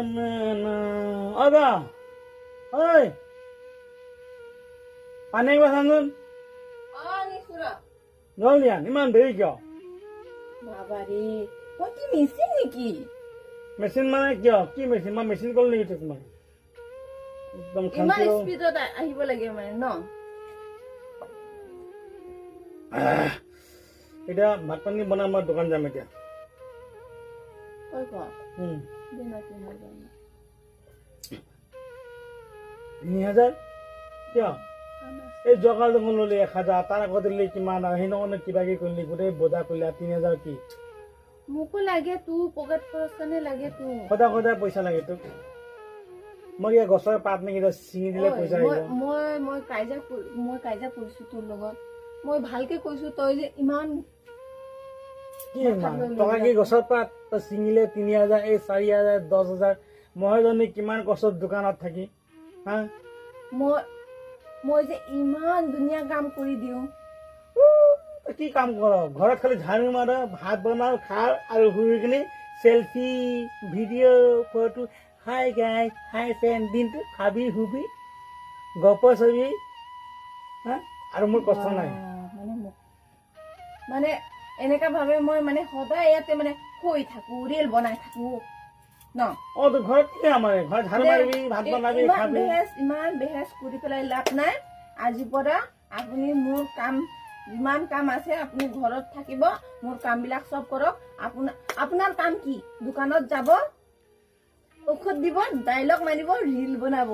Aga, oi, panik bangun. নি খুৰা Golian, iman dewi kyo. বাবা ৰে মই কি মিচিং নেকি Mesin mana kyo? Ki mesin? Ma mesin kol nahi tukma. Dam ইমান khanti স্পীডত আহিব লাগে মানে ন Ida bhat pani bana ma dukan jam etia. কৈ কোৱা Hmm. দিনা কি নাজানো 3000 kyo? এই জগাল যখন ললি 1000 তার আগতে লই কিমান আর হিননে কিবা কি করলি গোটে বোজা কইলা 3000 কি মোকো লাগে তো পকেট খৰচ কাৰণে লাগে তো কদা কদা পয়সা লাগে তোক মই ইয়া গছৰ পাত নেকি চিঙি দিলে পয়সা আহিব মই কাইজা কৰিছো তোৰ লগত মই ভালকে কৈছো তই যে ইমান কি টকা কি গছৰ পাত তো চিঙিলে 3000 এই 4000 10000 মই জনি কিমান গছৰ দোকানত থাকি হা মই যে ইমান দুনিয়া কাম কৰি দিও কি কাম কৰ ঘৰত খালি ঝাড়ু মাৰ ভাত বনাও খা আৰু শুই কিনি selfie video' photo hi guys hi friend দিনটো খাবি হুবি গপ ছবি হা আৰু মোৰ কষ্ট নাই মানে এনেকা ভাবে মই মানে সদায় ইয়াতে মানে শুই থাকো ৰিল বনাই থাকো ন অ তো ঘৰত কি আমাৰ ঘৰত ঝাড়ু মাৰিবি ভাত বনাবি খাবি ইমান বেহেজ কৰি পেলাই লাভ নাই আজিৰ পৰা আপুনি মোৰ কাম যিমান কাম আছে আপুনি ঘৰত থাকিব মোৰ কামবিলাক সব কৰক আপোনাৰ কাম কি দোকানত যাব ঔষধ দিব ডায়লগ মাৰিব ৰিল বনাব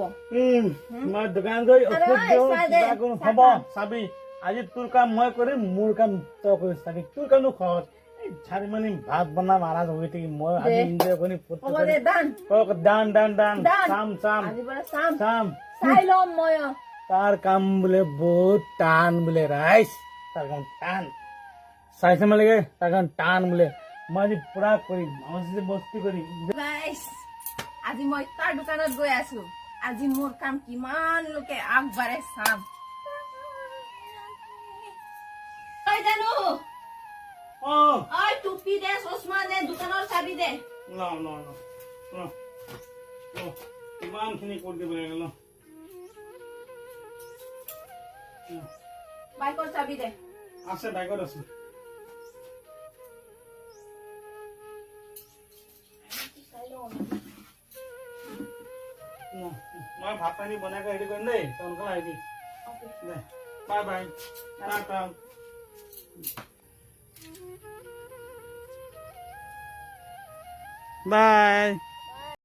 মই দোকান গৈ ঔষধ দিও কিবা কোন হ'ব চাবি আজি তোৰ কাম মই কৰিম মোৰ কাম তই কৰি চাবি তোৰ কামনো খৰচ এই ঝাড়ু মানি ভাত বনাম আৰাজ হৈ থাকি মই আজি ইনজয় কৰি হ'ব দে দান চাম আজিৰ পৰা চাম চাই ল'ম মই তাৰ কাম বোলে বহুত টান বোলে ৰাইজ তাৰ কাম টান চাইছে মালিকে তাৰ কাম টান বোলে মই আজি পুৰা কৰিম মই বস্তি কৰিম গাইস আজি মই তাৰ দোকানত গৈ আছো আজি মোৰ কাম কিমান লোকে আগবাৰে চাম ঐ জানো অ ঐ টুপি দে চশমা দে দোকানৰ চাবি দে ন কিমান খিনি কৰি দিব লাগিব বাইকৰ চাবি দে আছে বাইকত আছে মই ভাত পানী বনাই ৰেডি কৰিম দেই সোনকালে আহিবি বাই বাই টাটা বাই